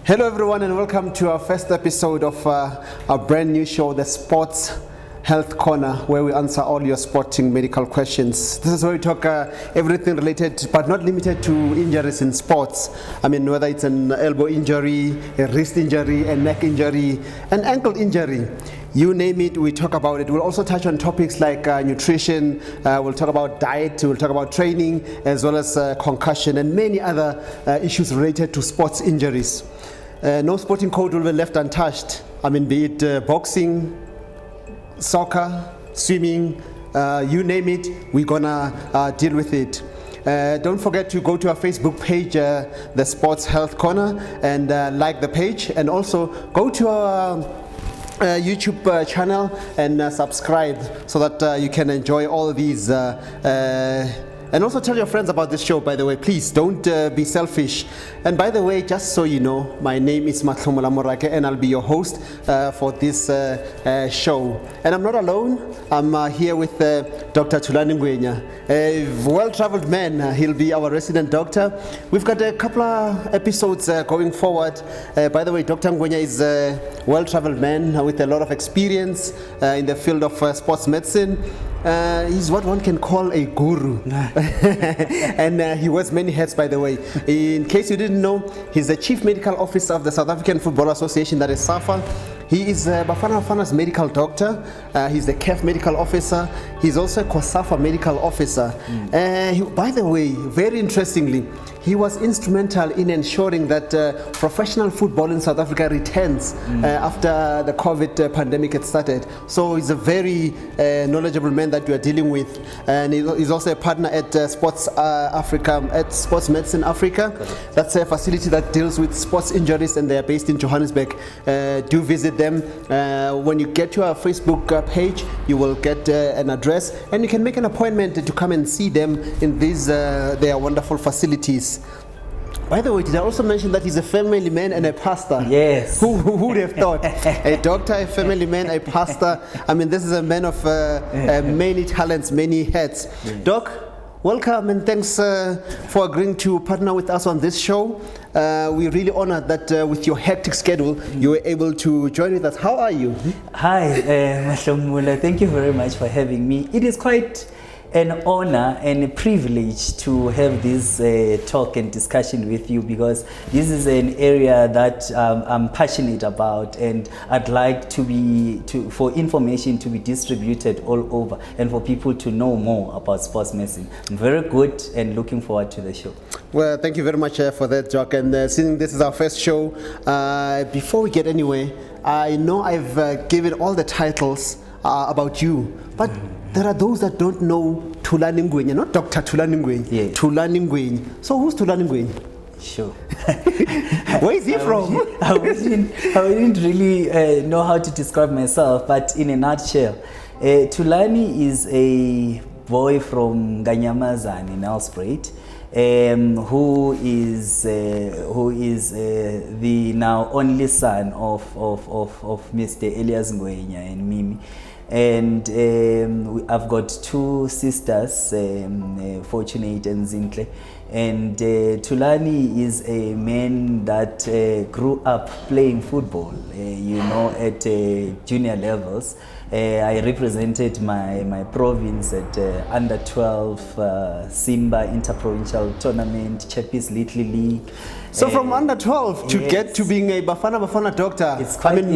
Hello everyone and welcome to our first episode of our brand new show, the Sports Health Corner, where we answer all your sporting medical questions. This is where we talk everything related but not limited to injuries in sports. I mean, whether it's an elbow injury, a wrist injury, a neck injury, an ankle injury. You name it, we talk about it. We'll also touch on topics like nutrition, we'll talk about diet, we'll talk about training, as well as concussion and many other issues related to sports injuries. No sporting code will be left untouched. I mean, be it boxing, soccer, swimming, you name it, we're gonna deal with it. Don't forget to go to our Facebook page, the Sports Health Corner, and like the page, and also go to our YouTube channel and subscribe so that you can enjoy all of these. And also tell your friends about this show, by the way. Please don't be selfish. And by the way, just so you know, my name is Matlhomola Morake and I'll be your host for this show. And I'm not alone. I'm here with Dr. Tulani Ngwenya, a well-traveled man. He'll be our resident doctor. We've got a couple of episodes going forward. By the way, Dr. Ngwenya is a well-traveled man with a lot of experience in the field of sports medicine. He's what one can call a guru. And he wears many hats, by the way. In case you didn't know, he's the Chief Medical Officer of the South African Football Association, that is SAFA. He is Bafana's medical doctor. He's the CAF medical officer. He's also a COSAFA medical officer. By the way, very interestingly, he was instrumental in ensuring that professional football in South Africa returns after the COVID pandemic had started. So he's a very knowledgeable man that we are dealing with, and he's also a partner at Sports Africa, at Sports Medicine Africa. That's a facility that deals with sports injuries, and they are based in Johannesburg. Do visit them. When you get to our Facebook page, you will get an address, and you can make an appointment to come and see them in these their wonderful facilities. By the way, did I also mention that he's a family man and a pastor? Yes. Who would have thought? A doctor, a family man, a pastor. I mean, this is a man of many talents, many hats. Yes. Doc, welcome and thanks for agreeing to partner with us on this show. We're really honored that with your hectic schedule, you were able to join with us. How are you? Hi, Matlhomola. Thank you very much for having me. It is quite an honor and a privilege to have this talk and discussion with you, because this is an area that I'm passionate about, and I'd like for information to be distributed all over and for people to know more about sports medicine. I'm very good and looking forward to the show. Well, thank you very much for that, Doc. And since this is our first show, before we get anywhere, I know I've given all the titles about you, but there are those that don't know Thulani Ngwenya, not Dr. Thulani Ngwenya, yeah. Thulani Ngwenya. So who's Thulani Ngwenya? Sure. Where is he from? I wouldn't really know how to describe myself, but in a nutshell, Tulani is a boy from Ngwenya in Nelspruit, who is the now only son of Mr. Elias Ngwenya and Mimi. And I've got two sisters, Fortunate and Zintle. And Thulani is a man that grew up playing football, at junior levels. I represented my province at under 12 Simba Interprovincial Tournament, Chappies Little League. So from under 12 to get to being a Bafana doctor,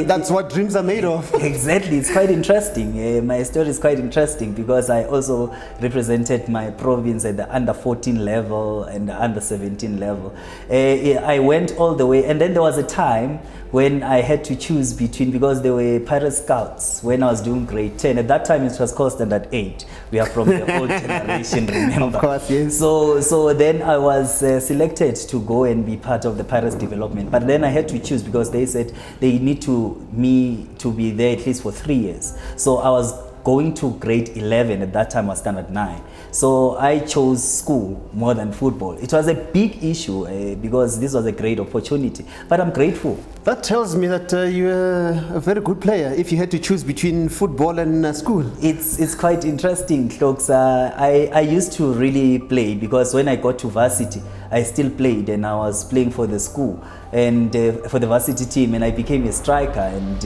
that's what dreams are made of. Exactly, it's quite interesting. My story is quite interesting because I also represented my province at the under 14 level and the under 17 level. I went all the way, and then there was a time when I had to choose between, because there were Pirate Scouts when I was doing grade 10. At that time it was called Standard 8. We are from the old generation, remember? Of course, yes. So then I was selected to go and be part of the Pirates development. But then I had to choose because they said they need me to be there at least for 3 years. So I was going to grade 11, at that time was Standard 9. So I chose school more than football. It was a big issue because this was a great opportunity, but I'm grateful. That tells me that you're a very good player if you had to choose between football and school. It's quite interesting, folks. I used to really play because when I got to varsity, I still played, and I was playing for the school and for the varsity team, and I became a striker. And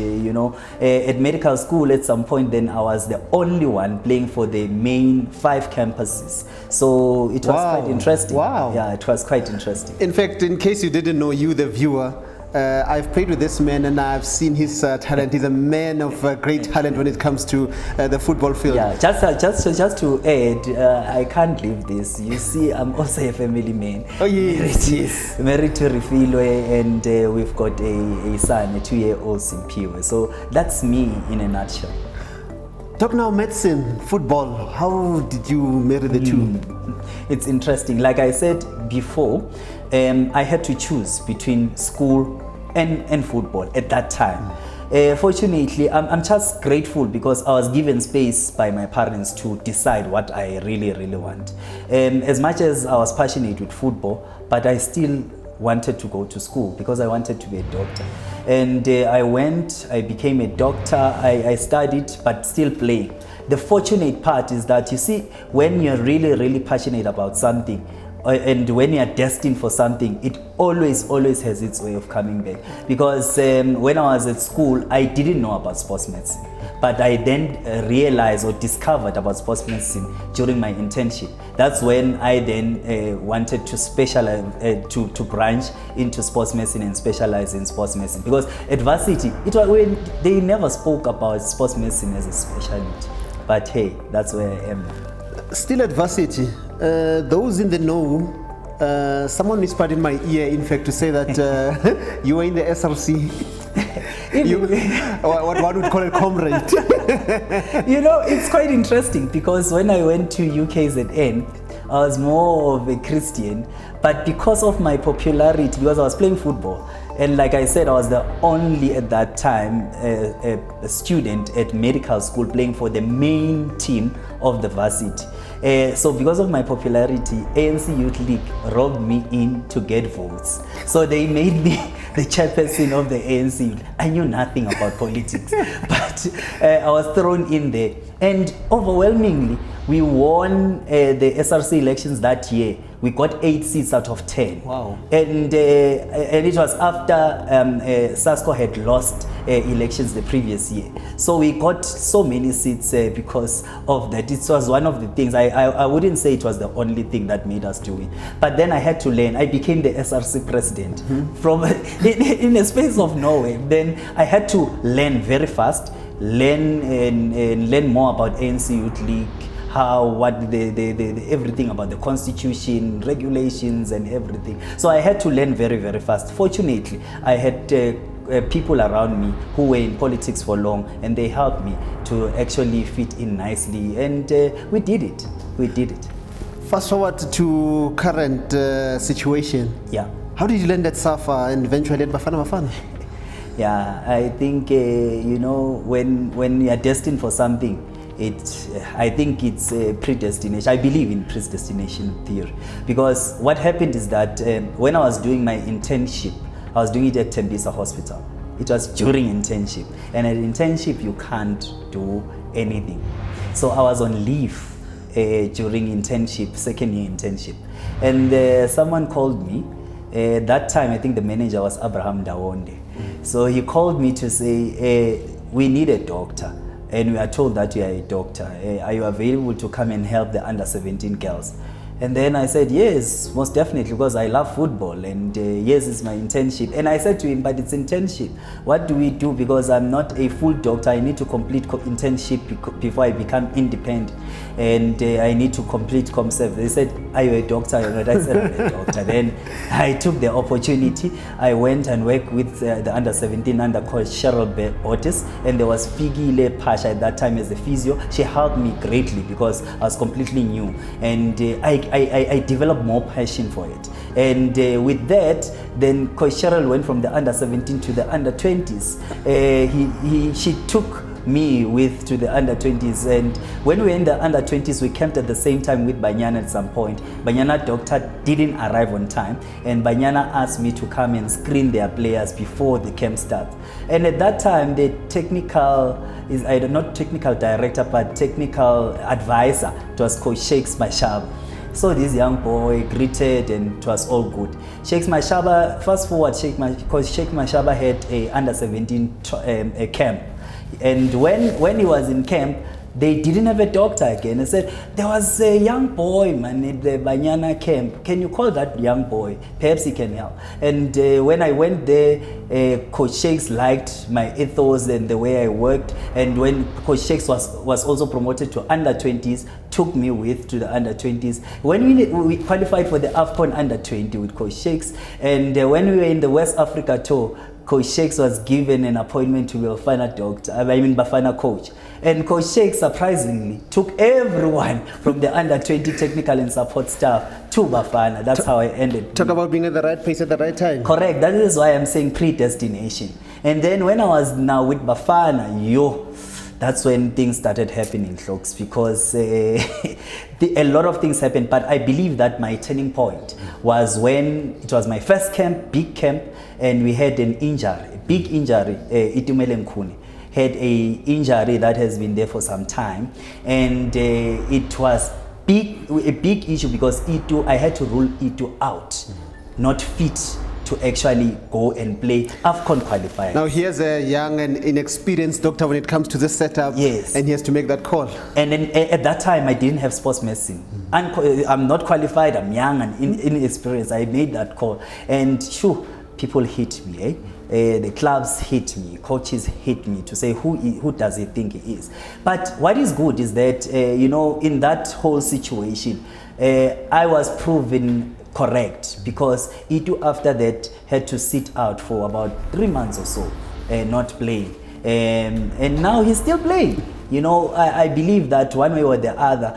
at medical school at some point, then I was the only one playing for the main 5 campuses. So it was quite interesting. Wow. Yeah, it was quite interesting. In fact, in case you didn't know, you the viewer, I've played with this man and I've seen his talent. He's a man of great talent when it comes to the football field. Yeah, just to add, I can't leave this. You see, I'm also a family man. Oh yes, married to Rifilwe, and we've got a son, a 2-year-old Simpiwe. So that's me in a nutshell. Talk now medicine, football. How did you marry the two? It's interesting. Like I said before, I had to choose between school and football at that time. Fortunately, I'm just grateful because I was given space by my parents to decide what I really want. As much as I was passionate with football, but I still wanted to go to school because I wanted to be a doctor. And I became a doctor, I studied, but still playing. The fortunate part is that, you see, when you're really passionate about something, and when you're destined for something, it always has its way of coming back. Because when I was at school, I didn't know about sports medicine. But I then realized or discovered about sports medicine during my internship. That's when I then wanted to specialize, to branch into sports medicine and specialize in sports medicine. Because at varsity, they never spoke about sports medicine as a specialty. But hey, that's where I am now. Still at varsity, those in the know, someone whispered in my ear, in fact, to say that you were in the SRC. What one would call a comrade. It's quite interesting because when I went to UKZN, I was more of a Christian, but because of my popularity, because I was playing football, and like I said, I was the only at that time a student at medical school playing for the main team of the varsity. So because of my popularity, ANC Youth League robbed me in to get votes. So they made me the chairperson of the ANC. I knew nothing about politics, but I was thrown in there. And overwhelmingly, we won the SRC elections that year. We got 8 seats out of 10. Wow. And it was after SASCO had lost elections the previous year. So we got so many seats because of that. It was one of the things. I wouldn't say it was the only thing that made us do it. But then I had to learn. I became the SRC president from in a space of nowhere. Then I had to learn very fast, learn more about ANC Youth League, everything about the constitution, regulations and everything. So I had to learn very fast. Fortunately, I had people around me who were in politics for long, and they helped me to actually fit in nicely, and we did it. Fast forward to current situation. Yeah. How did you land at SAFA and eventually at Bafana? Yeah, I think when you are destined for something, I think it's predestination. I believe in predestination theory, because what happened is that when I was doing my internship, I was doing it at Tembisa Hospital. It was during internship, and at internship you can't do anything. So I was on leave during internship, second year internship, and someone called me. That time I think the manager was Abraham Dawonde. So he called me to say, we need a doctor. And we are told that you are a doctor. Are you available to come and help the under 17 girls? And then I said, yes, most definitely, because I love football, and yes, it's my internship. And I said to him, but it's internship. What do we do? Because I'm not a full doctor. I need to complete internship before I become independent. And I need to complete ComServe. They said, are you a doctor? I said, I'm a doctor. Then I took the opportunity. I went and worked with the under 17 under coach Cheryl Otis, and there was Figile Pasha at that time as the physio. She helped me greatly because I was completely new, and I developed more passion for it. And with that, then Coach Cheryl went from the under 17 to the under 20s. She took me to the under 20s, and when we were in the under 20s, we camped at the same time with Banyana at some point. Banyana doctor didn't arrive on time, and Banyana asked me to come and screen their players before the camp starts. And at that time, the not technical director, but technical advisor, it was Coach Shakes Mashab. saw this young boy, greeted, and it was all good. Sheikh Mashaba, fast forward, because Sheikh Mashaba had a under 17 a camp. And when he was in camp, they didn't have a doctor again. I said, there was a young boy, man, at the Banyana camp. Can you call that young boy? Perhaps he can help. And when I went there, Coach Shakes liked my ethos and the way I worked. And when Coach Shakes was also promoted to under 20s, took me with to the under 20s. When we qualified for the AFCON under 20 with Coach Shakes, and when we were in the West Africa tour, Coach Shakes was given an appointment to be a Bafana coach. And Coach Shakes surprisingly took everyone from the under 20 technical and support staff to Bafana. That's how I ended. Talk about being at the right place at the right time. Correct. That is why I'm saying predestination. And then when I was now with Bafana, that's when things started happening, folks, because a lot of things happened. But I believe that my turning point was when it was my first camp, big camp, and we had an injury, a big injury. Itumele Nkuni had a injury that has been there for some time, and it was a big issue because I had to rule Itu out, not fit to actually go and play AFCON qualifier. Now here's a young and inexperienced doctor when it comes to this setup, yes, and he has to make that call. And then at that time I didn't have sports medicine. I'm not qualified, I'm young and inexperienced. I made that call, and sure, people hit me, the clubs hit me, coaches hit me to say who does he think he is. But what is good is that in that whole situation, I was proven correct, because Itu after that had to sit out for about 3 months or so, not playing, and now he's still playing. I believe that one way or the other,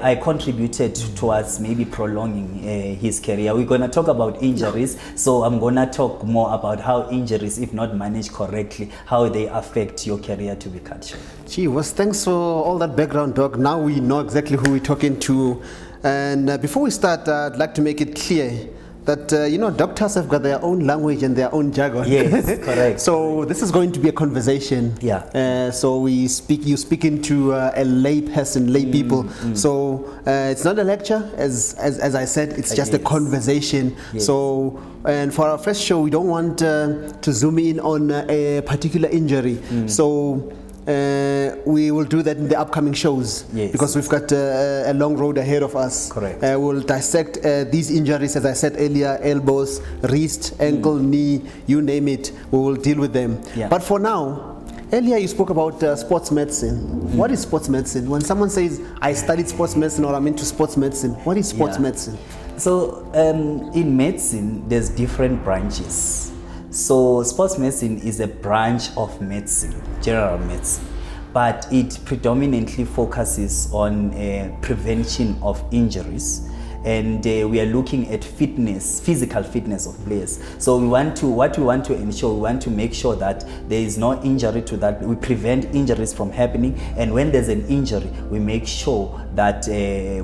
I contributed towards maybe prolonging his career. We're going to talk about injuries, so I'm going to talk more about how injuries, if not managed correctly, how they affect your career to be cut short. Gee, thanks for all that background, Doc. Now we know exactly who we're talking to. And before we start, I'd like to make it clear that, doctors have got their own language and their own jargon. Yes, correct. So this is going to be a conversation. Yeah. So you speaking to a lay person, lay people. So it's not a lecture, as I said, it's just a conversation. Yes. So, and for our first show, we don't want to zoom in on a particular injury. So we will do that in the upcoming shows, yes, because we've got a long road ahead of us. Correct. We'll dissect these injuries, as I said earlier, elbows, wrist, ankle, knee, you name it, we will deal with them. Yeah. But for now, earlier you spoke about sports medicine. What is sports medicine? When someone says, I studied sports medicine or I'm into sports medicine, what is sports medicine? So in medicine, there's different branches. So sports medicine is a branch of medicine, general medicine, but it predominantly focuses on prevention of injuries, and we are looking at fitness, physical fitness of players. So we want to make sure that there is no injury to that. We prevent injuries from happening, and when there's an injury, we make sure that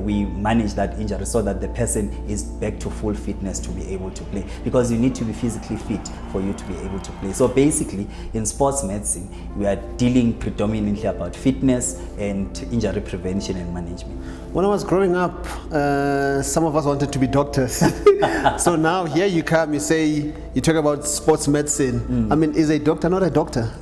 we manage that injury so that the person is back to full fitness to be able to play, because you need to be physically fit for you to be able to play. So basically, in sports medicine, we are dealing predominantly about fitness and injury prevention and management. When I was growing up, some of us wanted to be doctors. So now here you come, you talk about sports medicine. I mean, is a doctor not a doctor?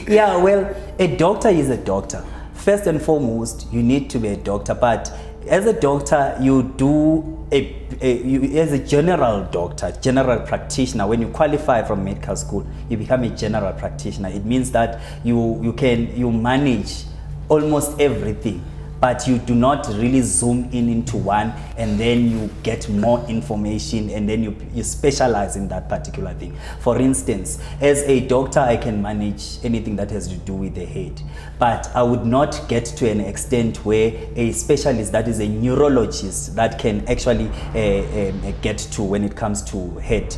Yeah, well, a doctor is a doctor. First and foremost, you need to be a doctor, but as a doctor, you do as a general doctor, general practitioner. When you qualify from medical school, you become a general practitioner. It means that you manage almost everything, but you do not really zoom into one and then you get more information and then you specialize in that particular thing. For instance, as a doctor, I can manage anything that has to do with the head, but I would not get to an extent where a specialist that is a neurologist that can actually get to when it comes to head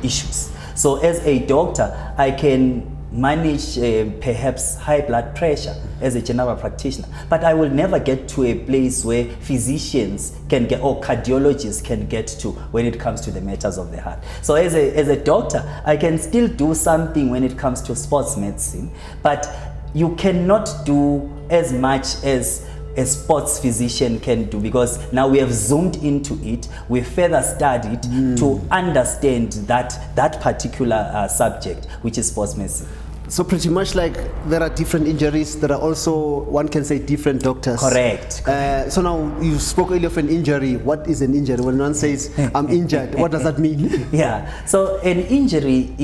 issues. So as a doctor, I can manage perhaps high blood pressure as a general practitioner, but I will never get to a place where physicians can get, or cardiologists can get to, when it comes to the matters of the heart. So as a doctor, I can still do something when it comes to sports medicine, but you cannot do as much as a sports physician can do, because now we have zoomed into it, we further studied to understand that particular subject, which is sports medicine. So pretty much like there are different injuries, there are also, one can say, different doctors. Correct. So now you spoke earlier of an injury. What is an injury? When one says I'm injured, what does that mean? Yeah, so an injury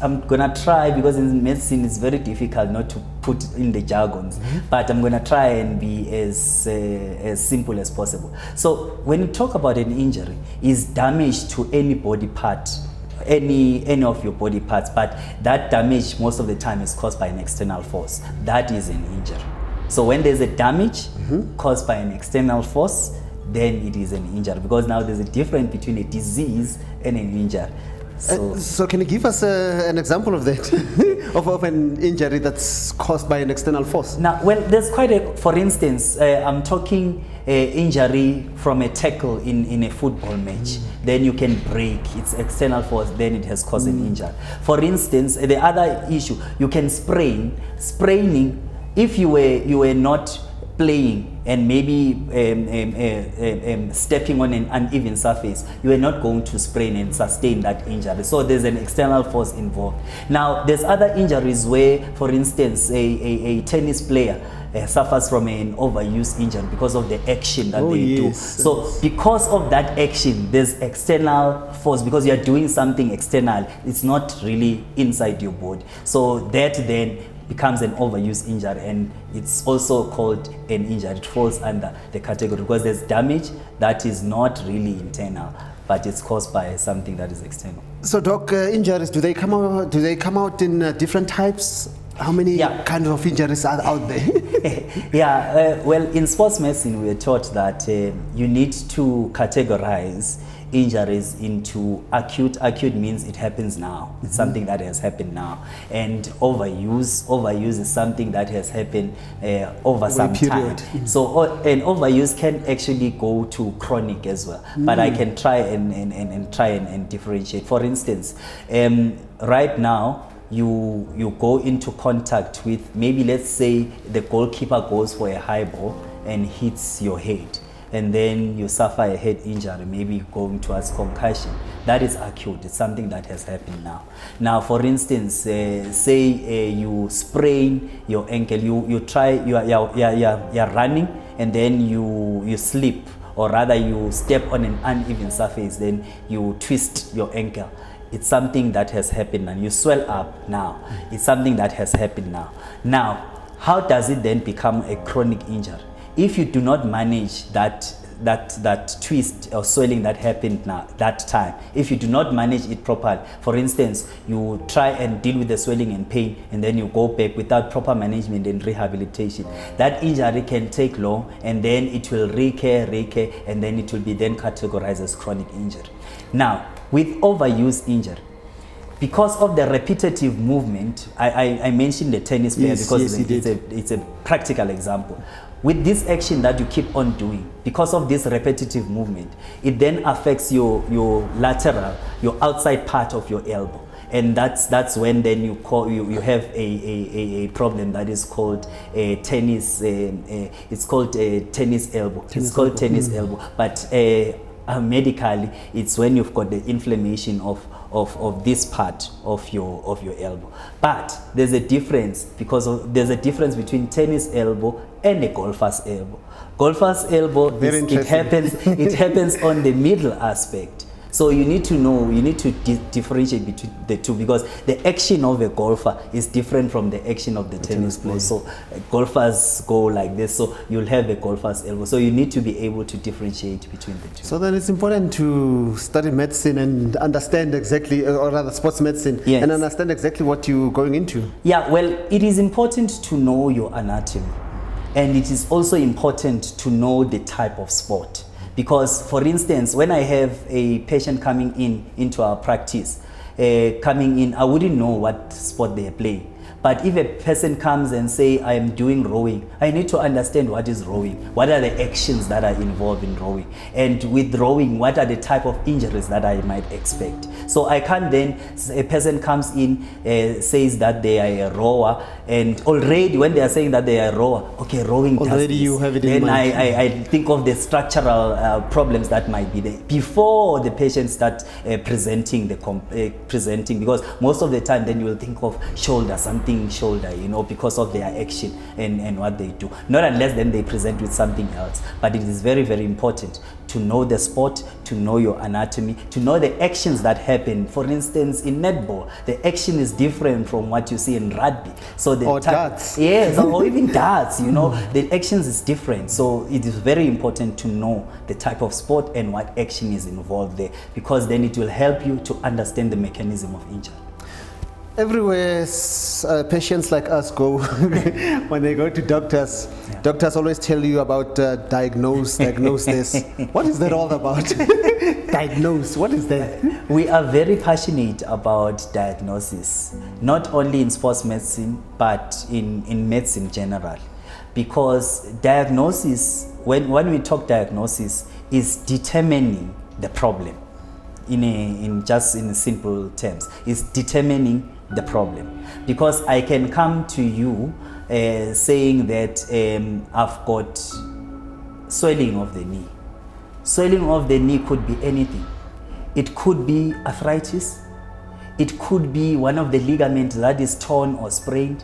I'm gonna try, because in medicine it's very difficult not to put in the jargons, but I'm gonna try and be as simple as possible. So when you talk about an injury, is damage to any body part, any of your body parts, but that damage most of the time is caused by an external force. That is an injury. So when there's a damage caused by an external force, then it is an injury, because now there's a difference between a disease and an injury. So can you give us an example of that, of an injury that's caused by an external force? Now, well, there's quite a, for instance, I'm talking injury from a tackle in a football match. Then you can break, it's external force, then it has caused an injury. For instance, the other issue, you can spraining, if you were not playing and maybe stepping on an uneven surface, you are not going to sprain and sustain that injury. So there's an external force involved. Now, there's other injuries where, for instance, a tennis player suffers from an overuse injury because of the action that they do. So because of that action, there's external force, because you are doing something external. It's not really inside your body. So that then becomes an overuse injury, and it's also called an injury. It falls under the category because there's damage that is not really internal, but it's caused by something that is external. So doc, injuries, do they come out in different types? How many kinds of injuries are out there? Well, in sports medicine, we are taught that you need to categorize injuries into acute. Acute means it happens now. It's something that has happened now. And overuse is something that has happened over some time. So an overuse can actually go to chronic as well. But I can try and differentiate. For instance, right now, you go into contact with, maybe let's say the goalkeeper goes for a high ball and hits your head, and then you suffer a head injury, maybe going towards concussion. That is acute. It's something that has happened now. Now, for instance, say you sprain your ankle, you're running, and then you slip, or rather you step on an uneven surface, then you twist your ankle. It's something that has happened, and you swell up now. It's something that has happened now. Now, how does it then become a chronic injury? If you do not manage that twist or swelling that happened now, that time, if you do not manage it properly, for instance, you try and deal with the swelling and pain, and then you go back without proper management and rehabilitation, that injury can take long, and then it will recur, and then it will be then categorized as chronic injury. Now, with overuse injury, because of the repetitive movement, I mentioned the tennis player because it's a practical example. With this action that you keep on doing, because of this repetitive movement, it then affects your lateral, your outside part of your elbow. And that's when then you have a problem that is called a tennis. It's called a tennis elbow. It's called tennis elbow, but medically, it's when you've got the inflammation of this part of your elbow. But there's a difference, there's a difference between tennis elbow and a golfer's elbow. Golfer's elbow, it happens on the middle aspect. So you need to know, you need to differentiate between the two, because the action of a golfer is different from the action of the tennis player. So golfers go like this, so you'll have a golfer's elbow. So you need to be able to differentiate between the two. So then it's important to study medicine and understand exactly, or rather sports medicine, and understand exactly what you're going into. Yeah, well, it is important to know your anatomy. And it is also important to know the type of sport. Because, for instance, when I have a patient coming into our practice, I wouldn't know what sport they are playing. But if a person comes and say, I am doing rowing, I need to understand what is rowing. What are the actions that are involved in rowing? And with rowing, what are the type of injuries that I might expect? So I can't then, a person comes in, says that they are a rower, and already when they are saying that they are a rower, okay, rowing does already this. you have it then in mind. I think of the structural problems that might be there before the patient starts presenting, because most of the time then you will think of something shoulder, because of their action and what they do. Not unless then they present with something else. But it is very, very important to know the sport, to know your anatomy, to know the actions that happen. For instance, in netball, the action is different from what you see in rugby. So the darts. Yes, or even darts, the actions is different. So it is very important to know the type of sport and what action is involved there, because then it will help you to understand the mechanism of injury. Everywhere patients like us go, when they go to doctors, doctors always tell you about diagnose this. What is that all about? Diagnose, what is that? We are very passionate about diagnosis, not only in sports medicine, but in medicine general. Because diagnosis, when we talk diagnosis, is determining the problem. In simple terms, is determining the problem. Because I can come to you saying that I've got swelling of the knee. Swelling of the knee could be anything. It could be arthritis. It could be one of the ligaments that is torn or sprained.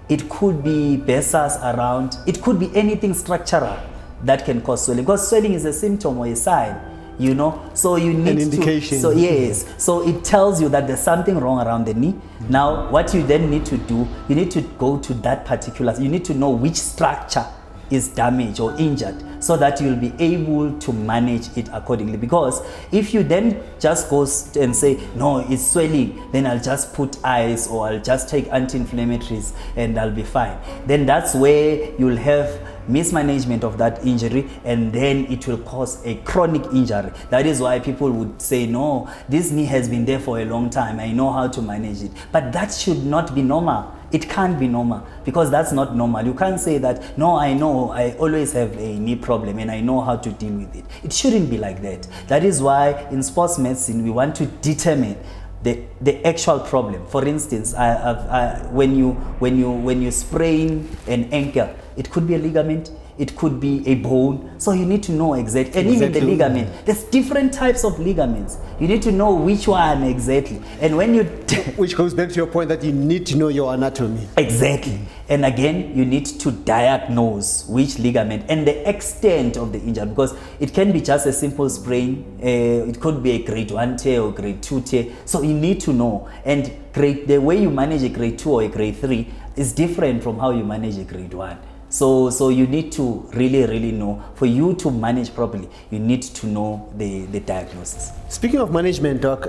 It could be bursitis around. It could be anything structural that can cause swelling. Because swelling is a symptom or a sign. So you need an indication. So it tells you that there's something wrong around the knee. Now, what you then need to do, you need to go to that particular, you need to know which structure is damaged or injured, so that you'll be able to manage it accordingly. Because if you then just go and say, no, it's swelling, then I'll just put ice or I'll just take anti-inflammatories and I'll be fine. Then that's where you'll have mismanagement of that injury, and then it will cause a chronic injury. That is why people would say, no, this knee has been there for a long time, I know how to manage it. But that should not be normal. It can't be normal, because that's not normal. You can't say that, no, I know, I always have a knee problem and I know how to deal with it. It shouldn't be like that. That is why in sports medicine, we want to determine the actual problem. For instance, when you sprain an ankle, it could be a ligament, it could be a bone. So you need to know exactly. And even the ligament, there's different types of ligaments. You need to know which one exactly. And when you which goes back to your point that you need to know your anatomy. Exactly. And again, you need to diagnose which ligament and the extent of the injury, because it can be just a simple sprain. It could be a grade 1 tear or grade 2 tear. So you need to know. And the way you manage a grade 2 or a grade 3 is different from how you manage a grade 1. So you need to really know. For you to manage properly, you need to know the diagnosis. Speaking of management, Doc,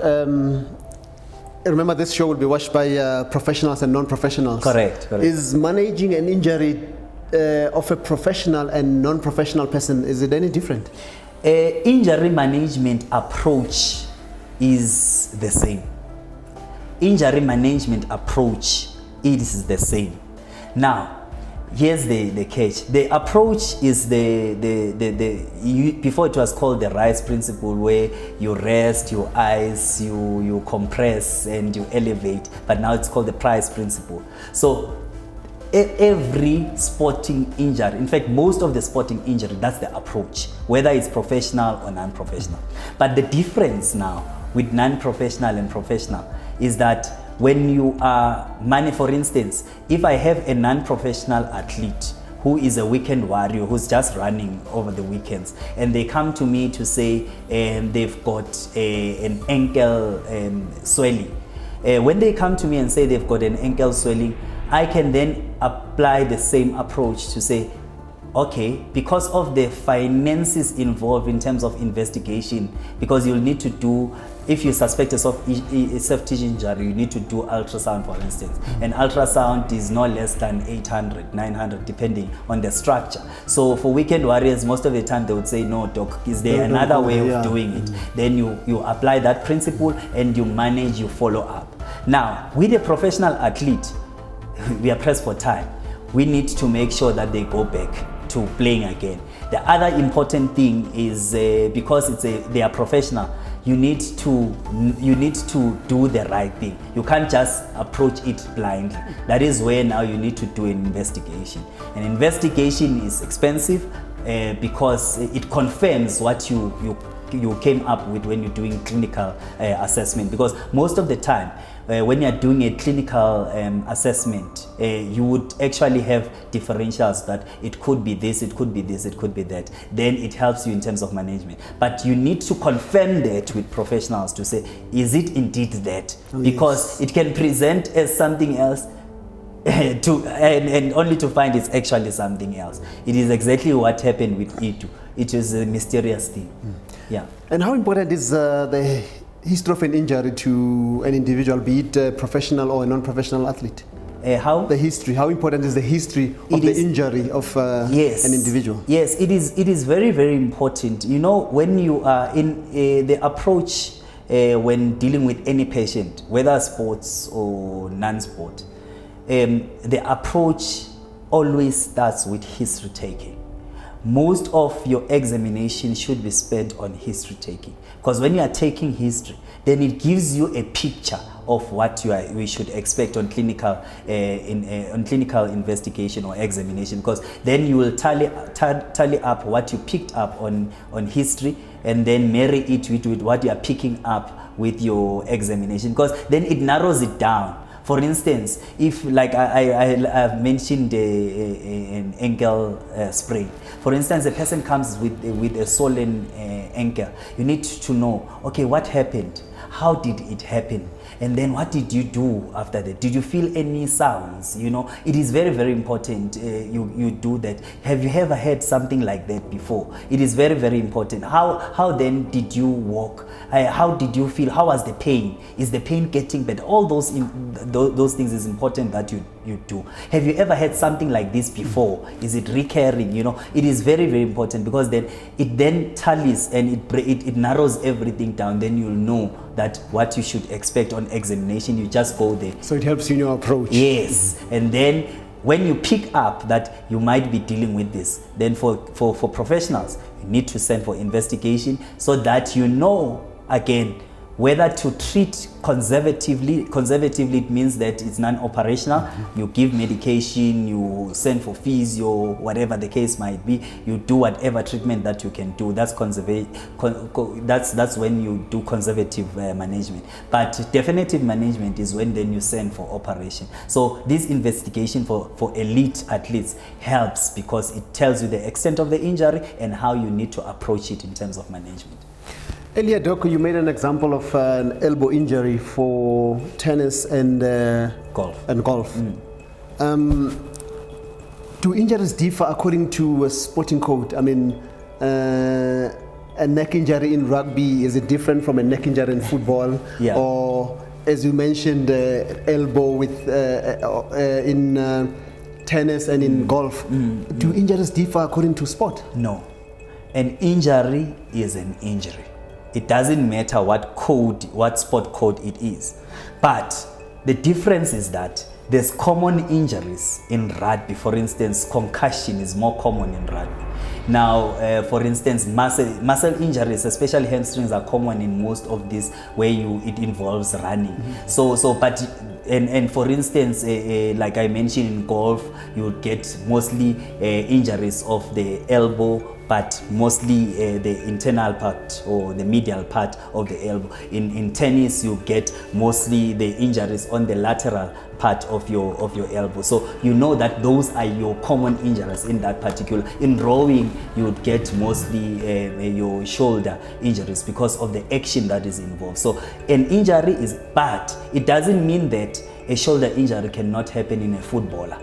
remember this show will be watched by professionals and non-professionals. Correct. Is managing an injury of a professional and non-professional person, is it any different? Injury management approach is the same. Injury management approach is the same. Now, here's the catch. The approach is before it was called the RICE principle, where you rest, you ice, you compress, and you elevate. But now it's called the PRICE principle. So every sporting injury, in fact, most of the sporting injury, that's the approach, whether it's professional or non-professional. But the difference now with non-professional and professional is that when you are for instance, if I have a non-professional athlete who is a weekend warrior, who's just running over the weekends, and they come to me to say they've got an ankle swelling. When they come to me and say they've got an ankle swelling, I can then apply the same approach to say, okay, because of the finances involved in terms of investigation, because you'll need to do, if you suspect a soft tissue injury, you need to do ultrasound, for instance. And ultrasound is no less than 800, 900, depending on the structure. So for weekend warriors, most of the time they would say, no, doc, is there another way of doing it? Then you apply that principle and you manage, you follow up. Now, with a professional athlete, we are pressed for time. We need to make sure that they go back to playing again. The other important thing is because they are professional, you need to do the right thing. You can't just approach it blindly. That is where now you need to do an investigation. An investigation is expensive because it confirms what you came up with when you're doing clinical assessment. Because most of the time, when you're doing a clinical assessment, you would actually have differentials that it could be this, it could be this, it could be that. Then it helps you in terms of management. But you need to confirm that with professionals to say, is it indeed that? Because it can present as something else and only to find it's actually something else. It is exactly what happened with Itu. It is a mysterious thing. Yeah. And how important is the history of an injury to an individual, be it a professional or a non-professional athlete? How important is the history of the injury of yes, an individual? Yes, it is very, very important. You know, when you are in the approach when dealing with any patient, whether sports or non-sport, the approach always starts with history taking. Most of your examination should be spent on history taking, because when you are taking history, then it gives you a picture of what we should expect on clinical investigation or examination, because then you will tally up what you picked up on history and then marry it with what you are picking up with your examination, because then it narrows it down. For instance, if like I've mentioned an ankle sprain. For instance, a person comes with a swollen ankle. You need to know, okay, what happened? How did it happen? And then what did you do after that? Did you feel any sounds? You know, it is very, very important you do that. Have you ever had something like that before? It is very, very important. How then did you walk? How did you feel? How was the pain? Is the pain getting better? All those things is important that you do. Have you ever had something like this before? Is it recurring? You know, it is very, very important, because then it tallies and it narrows everything down. Then you'll know that what you should expect on examination. You just go there. So it helps you in your approach. Yes, and then when you pick up that you might be dealing with this, then for professionals, you need to send for investigation so that you know again whether to treat conservatively. Conservatively, it means that it's non-operational. Mm-hmm. You give medication, you send for physio, whatever the case might be. You do whatever treatment that you can do. That's that's when you do conservative management. But definitive management is when then you send for operation. So this investigation for elite athletes helps, because it tells you the extent of the injury and how you need to approach it in terms of management. Earlier, Doc, you made an example of an elbow injury for tennis and golf. Do injuries differ according to a sporting code? I mean, a neck injury in rugby, is it different from a neck injury in football? Yeah. Or, as you mentioned, elbow with in tennis and in golf. Do injuries differ according to sport? No. An injury is an injury. It doesn't matter what sport code it is. But the difference is that there's common injuries in rugby. For instance, concussion is more common in rugby. Now, for instance, muscle injuries, especially hamstrings, are common in most of these where it involves running. And for instance, like I mentioned in golf, you would get mostly injuries of the elbow, but mostly the internal part or the medial part of the elbow. In tennis, you get mostly the injuries on the lateral part of your elbow. So you know that those are your common injuries in that particular. In rowing, you would get mostly your shoulder injuries because of the action that is involved. So an injury is bad. It doesn't mean that a shoulder injury cannot happen in a footballer.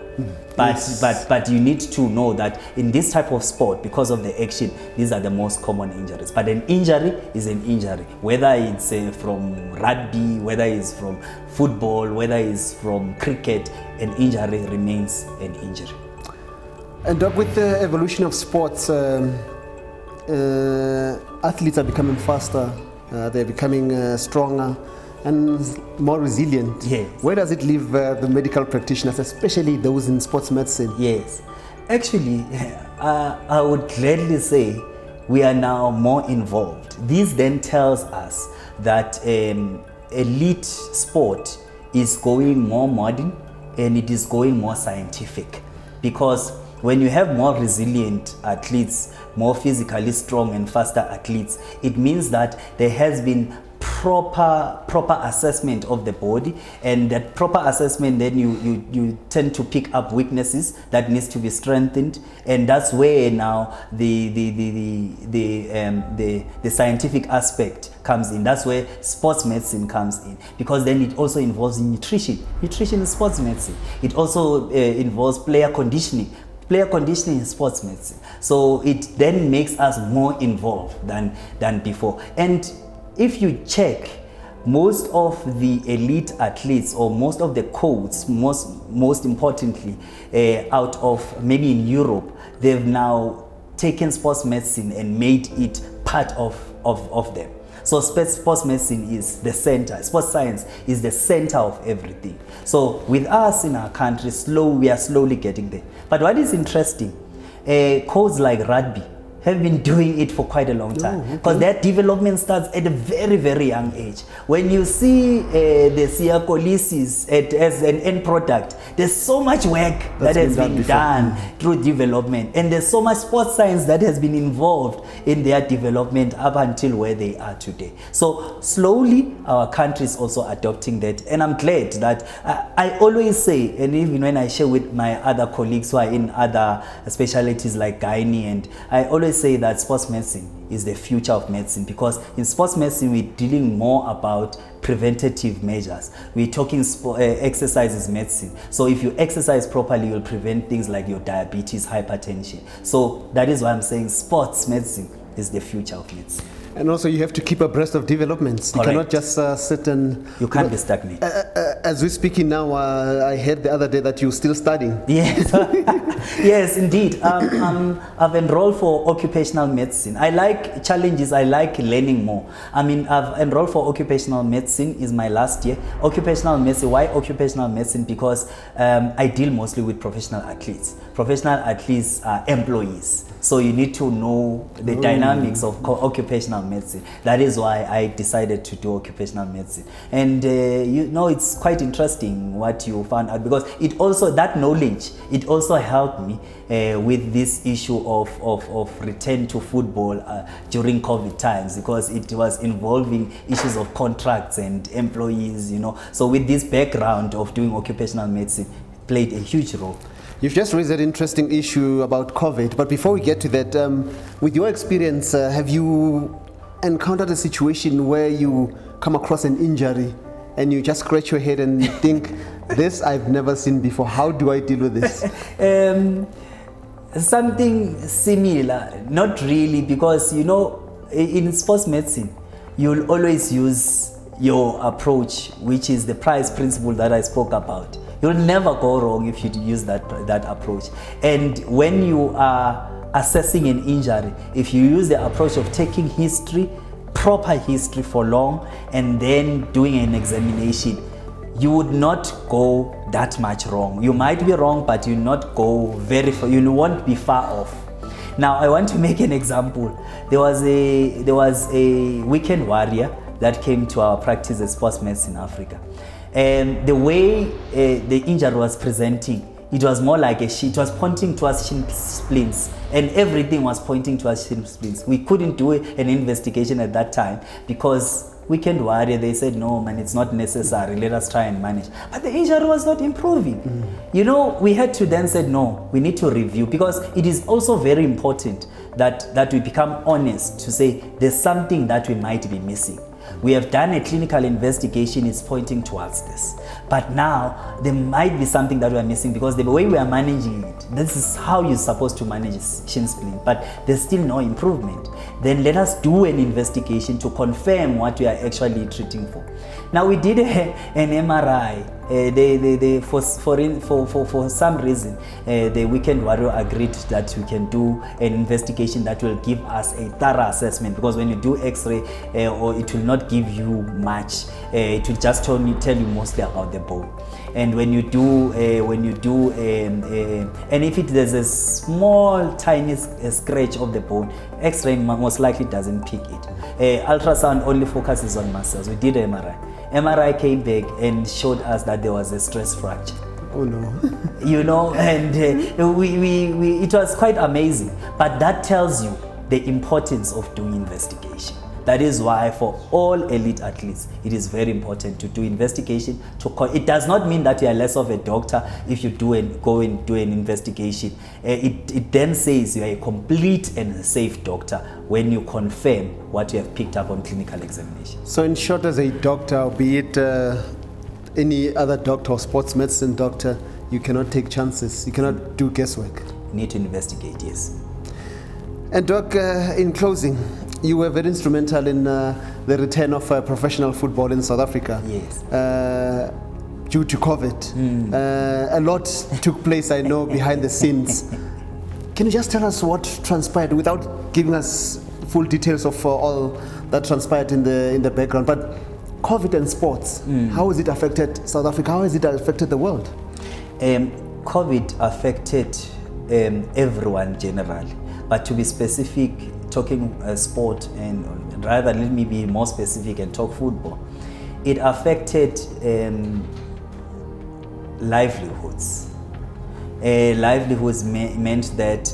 But you need to know that in this type of sport, because of the action, these are the most common injuries. But an injury is an injury, whether it's from rugby, whether it's from football, whether it's from cricket, an injury remains an injury. And Doc, with the evolution of sports, athletes are becoming faster, they're becoming stronger. and more resilient. Yes. Where does it leave the medical practitioners, especially those in sports medicine? Yes. Actually, I would gladly say we are now more involved. This then tells us that elite sport is going more modern and it is going more scientific, because when you have more resilient athletes, more physically strong and faster athletes, it means that there has been proper assessment of the body, and that proper assessment, then you tend to pick up weaknesses that needs to be strengthened, and that's where now the scientific aspect comes in. That's where sports medicine comes in, because then it also involves nutrition. Nutrition is sports medicine. It also involves player conditioning in sports medicine. So it then makes us more involved than before. And if you check, most of the elite athletes, or most of the coaches, most importantly, out of maybe in Europe, they've now taken sports medicine and made it part of them. So sports medicine is the center. Sports science is the center of everything. So with us in our country, we are slowly getting there. But what is interesting, codes like rugby have been doing it for quite a long time, because their development starts at a very, very young age. When you see the Siacolysis as an end product, there's so much work that has been done through development, and there's so much sports science that has been involved in their development up until where they are today. So slowly our country is also adopting that, and I'm glad that I always say, and even when I share with my other colleagues who are in other specialties like gynae, and I always say that sports medicine is the future of medicine, because in sports medicine we're dealing more about preventative measures. We're talking exercise is medicine. So if you exercise properly, you'll prevent things like your diabetes, hypertension. So that is why I'm saying sports medicine is the future of medicine. And also you have to keep abreast of developments. Correct. You cannot just sit and... You can't be stagnant. As we're speaking now, I heard the other day that you're still studying. Yes, yes, indeed. I've enrolled for occupational medicine. I like challenges. I like learning more. I mean, I've enrolled for occupational medicine. Is my last year. Occupational medicine. Why occupational medicine? Because I deal mostly with professional athletes. Professional athletes are employees. So you need to know the dynamics of occupational medicine. That is why I decided to do occupational medicine. And you know, it's quite interesting what you found out, because it also, that knowledge, it also helped me with this issue of return to football during COVID times, because it was involving issues of contracts and employees, you know. So with this background of doing occupational medicine, played a huge role. You've just raised an interesting issue about COVID, but before we get to that, with your experience, have you encountered a situation where you come across an injury and you just scratch your head and think, this I've never seen before, how do I deal with this? Something similar, not really, because you know, in sports medicine, you'll always use your approach, which is the price principle that I spoke about. You'll never go wrong if you use that approach. And when you are assessing an injury, if you use the approach of taking history, proper history for long, and then doing an examination, you would not go that much wrong. You might be wrong, but you'll not go very far. You won't be far off. Now, I want to make an example. There was a weekend warrior that came to our practice at Sports Medicine Africa. And the way the injury was presenting, it was more like it was pointing towards shin splints, and everything was pointing towards shin splints. We couldn't do an investigation at that time because weekend warrior, they said, no man, it's not necessary, let us try and manage. But the injury was not improving. You know, we had to then say, no, we need to review, because it is also very important that we become honest to say there's something that we might be missing. We have done a clinical investigation, it's pointing towards this. But now, there might be something that we are missing, because the way we are managing it, this is how you're supposed to manage shin splint, but there's still no improvement. Then let us do an investigation to confirm what we are actually treating for. Now, we did an MRI For some reason, the Weekend Warrior agreed that we can do an investigation that will give us a thorough assessment, because when you do X-ray, or it will not give you much, it will just tell you mostly about the bone. And when you do, and if there's a small tiny scratch of the bone, X-ray most likely doesn't pick it. Ultrasound only focuses on muscles. We did MRI. MRI came back and showed us that there was a stress fracture. Oh no. You know, and it was quite amazing. But that tells you the importance of doing investigation. That is why for all elite athletes, it is very important to do investigation. It does not mean that you are less of a doctor if you go and do an investigation. It then says you are a complete and safe doctor when you confirm what you have picked up on clinical examination. So in short, as a doctor, be it any other doctor or sports medicine doctor, you cannot take chances. You cannot do guesswork. You need to investigate, yes. And Doc, in closing, you were very instrumental in the return of professional football in South Africa. Yes. Due to COVID. A lot took place, I know, behind the scenes. Can you just tell us what transpired without giving us full details of all that transpired in the background? But COVID and sports, how has it affected South Africa? How has it affected the world? COVID affected everyone generally. But to be specific, talking sport, and rather let me be more specific and talk football, it affected livelihoods. Livelihoods meant that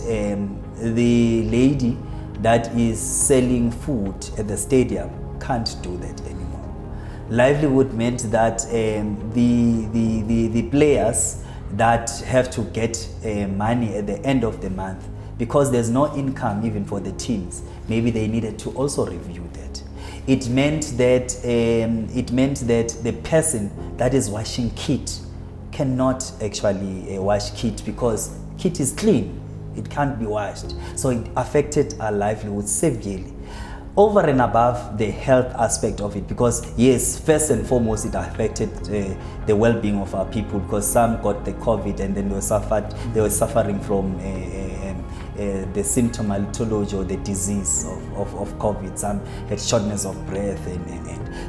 the lady that is selling food at the stadium can't do that anymore. Livelihood meant that the players that have to get money at the end of the month, because there's no income even for the teams, maybe they needed to also review that. It meant that the person that is washing kit cannot actually wash kit, because kit is clean, it can't be washed. So it affected our livelihood severely. Over and above the health aspect of it, because yes, first and foremost, it affected the well-being of our people, because some got the COVID and then they were suffering from the symptomatology or the disease of COVID. Some had shortness of breath,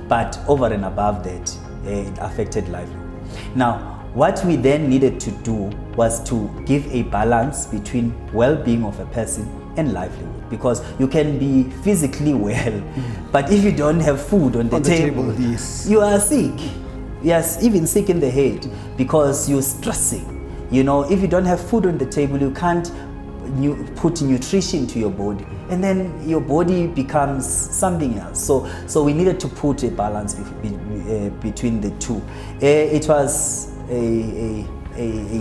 but over and above that, it affected livelihood. Now, what we then needed to do was to give a balance between well-being of a person and livelihood, because you can be physically well, but if you don't have food on the table, yes, you are sick. Yes, even sick in the head, because you're stressing. You know, if you don't have food on the table, you can't put nutrition to your body, and then your body becomes something else. So we needed to put a balance between the two. It was a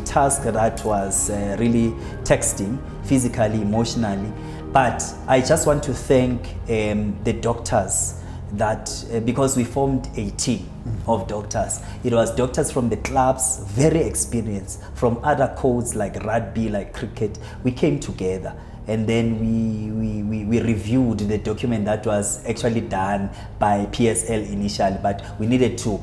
task that was really taxing physically, emotionally, but I just want to thank the doctors that because we formed a team of doctors. It was doctors from the clubs, very experienced, from other codes like rugby, like cricket. We came together, and then we reviewed the document that was actually done by PSL initially, but we needed to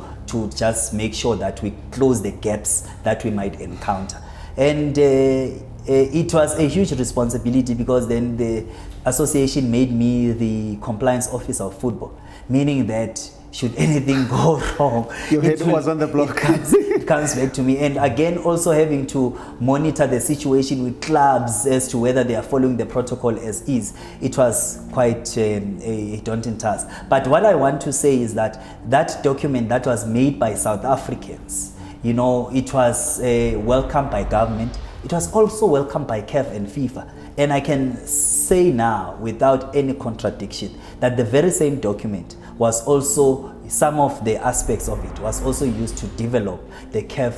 just make sure that we close the gaps that we might encounter. And it was a huge responsibility, because then the association made me the compliance officer of football, meaning that should anything go wrong, your head was on the block. It comes back to me. And again, also having to monitor the situation with clubs as to whether they are following the protocol as is. It was quite a daunting task. But what I want to say is that that document that was made by South Africans, you know, it was welcomed by government. It was also welcomed by CAF and FIFA. And I can say now, without any contradiction, that the very same document was also, some of the aspects of it was also used to develop the CAF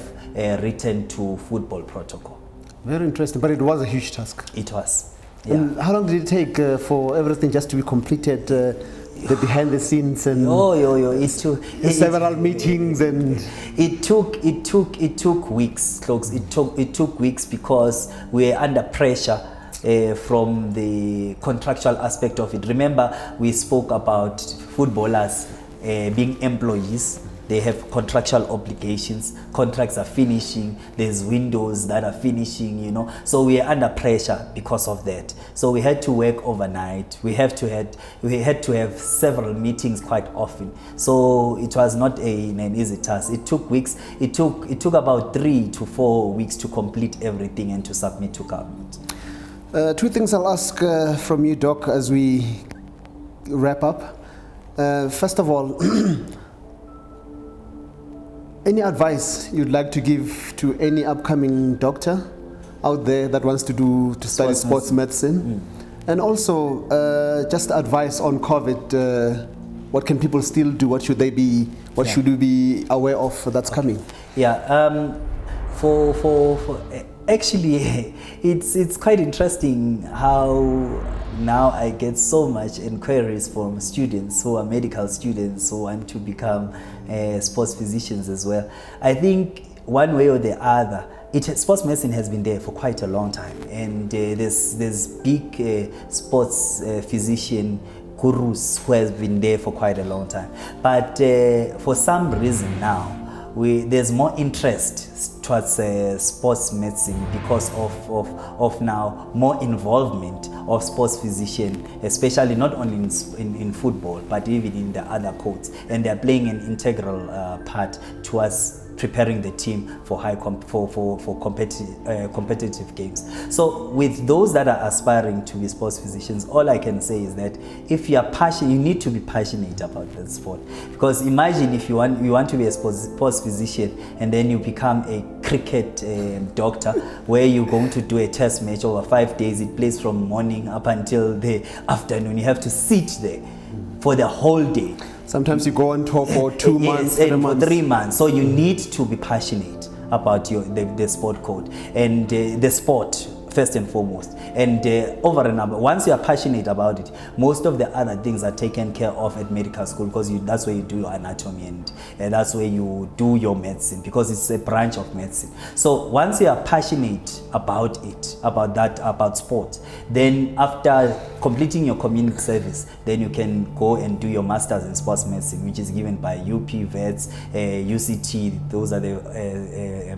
return to football protocol. Very interesting, but it was a huge task. It was. Yeah. And how long did it take for everything just to be completed? The behind the scenes and several meetings, and it took weeks, folks. It took weeks, because we were under pressure from the contractual aspect of it. Remember, we spoke about footballers being employees They have contractual obligations. Contracts are finishing. There's windows that are finishing, you know. So we are under pressure because of that. So we had to work overnight. We had to have several meetings quite often. So it was not an easy task. It took weeks. It took about 3 to 4 weeks to complete everything and to submit to government. Two things I'll ask from you, Doc, as we wrap up. First of all, any advice you'd like to give to any upcoming doctor out there that wants to study sports medicine? And also, just advice on COVID. What can people still do? What should they be? What should we be aware of that's coming? Yeah. Actually, it's quite interesting how now I get so much inquiries from students who are medical students who want to become sports physicians as well. I think one way or the other, sports medicine has been there for quite a long time, and there's big sports physician gurus who has been there for quite a long time. But for some reason now, there's more interest towards sports medicine because of now more involvement of sports physician, especially not only in football but even in the other courts, and they're playing an integral part towards preparing the team for competitive games. So with those that are aspiring to be sports physicians, all I can say is that if you are passionate, you need to be passionate about that sport. Because imagine if you want to be a sports physician and then you become a cricket doctor, where you're going to do a test match over 5 days. It plays from morning up until the afternoon. You have to sit there for the whole day. Sometimes you go on tour for 2 months, 3 months. 3 months. So you need to be passionate about the sport code and the sport first and foremost. And over and above, once you are passionate about it, most of the other things are taken care of at medical school, because that's where you do your anatomy and that's where you do your medicine, because it's a branch of medicine. So once you are passionate about it, about sport, then after completing your community service, then you can go and do your masters in sports medicine, which is given by UP, VETS, UCT. Those are the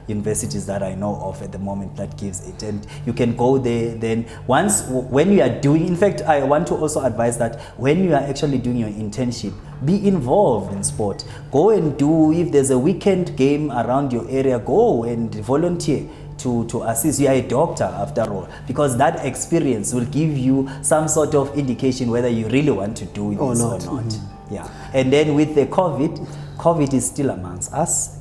universities that I know of at the moment that gives it. And you can go there. Then when you are doing, in fact, I want to also advise that when you are actually doing your internship, be involved in sport. Go and do, if there's a weekend game around your area, go and volunteer to assist. You are a doctor after all, because that experience will give you some sort of indication whether you really want to do this or not. Mm-hmm. Yeah. And then with the COVID is still amongst us.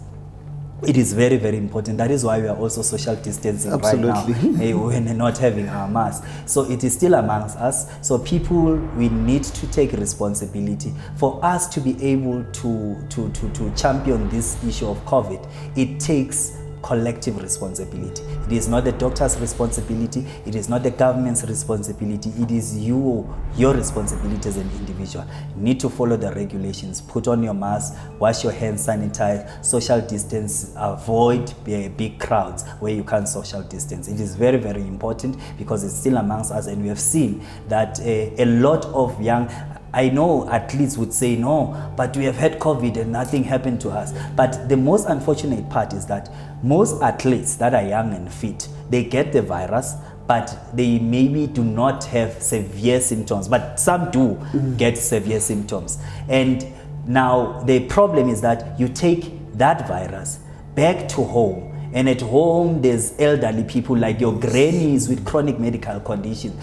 It is very, very important. That is why we are also social distancing right now when not having our mask. So it is still amongst us. So people, we need to take responsibility. For us to be able to champion this issue of COVID, it takes collective responsibility. It is not the doctor's responsibility. It is not the government's responsibility. It is your responsibility as an individual. You need to follow the regulations. Put on your mask, wash your hands, sanitize, social distance, avoid big crowds where you can't social distance. It is very, very important, because it's still amongst us, and we have seen that a lot of young, I know athletes would say no, but we have had COVID and nothing happened to us. But the most unfortunate part is that most athletes that are young and fit, they get the virus, but they maybe do not have severe symptoms, but some do get severe symptoms. And now the problem is that you take that virus back to home, and at home there's elderly people like your grannies with chronic medical conditions.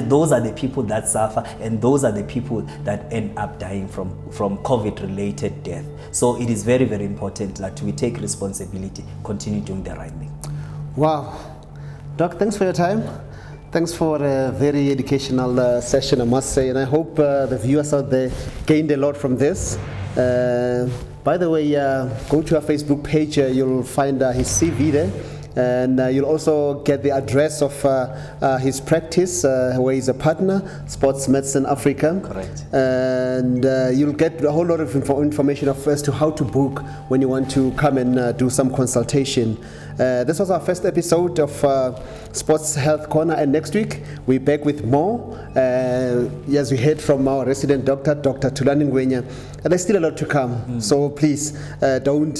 Those are the people that suffer, and those are the people that end up dying from COVID-related death. So it is very, very important that we take responsibility, continue doing the right thing. Wow. Doc, thanks for your time. Thanks for a very educational session, I must say, and I hope the viewers out there gained a lot from this. By the way, go to our Facebook page, you'll find his CV there, and you'll also get the address of his practice, where he's a partner, Sports Medicine Africa. Correct. And you'll get a whole lot of information as to how to book when you want to come and do some consultation. This was our first episode of Sports Health Corner, and next week we're back with more. As we heard from our resident doctor, Dr. Tulani Ngwenya, and there's still a lot to come. So please don't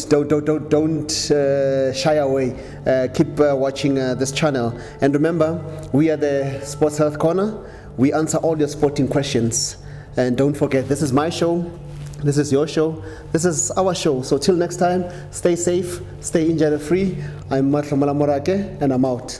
shy away. Keep watching this channel, and remember, we are the Sports Health Corner. We answer all your sporting questions, and don't forget, this is my show. This is your show. This is our show. So till next time, stay safe, stay injury free. I'm Matlhomola Morake, and I'm out.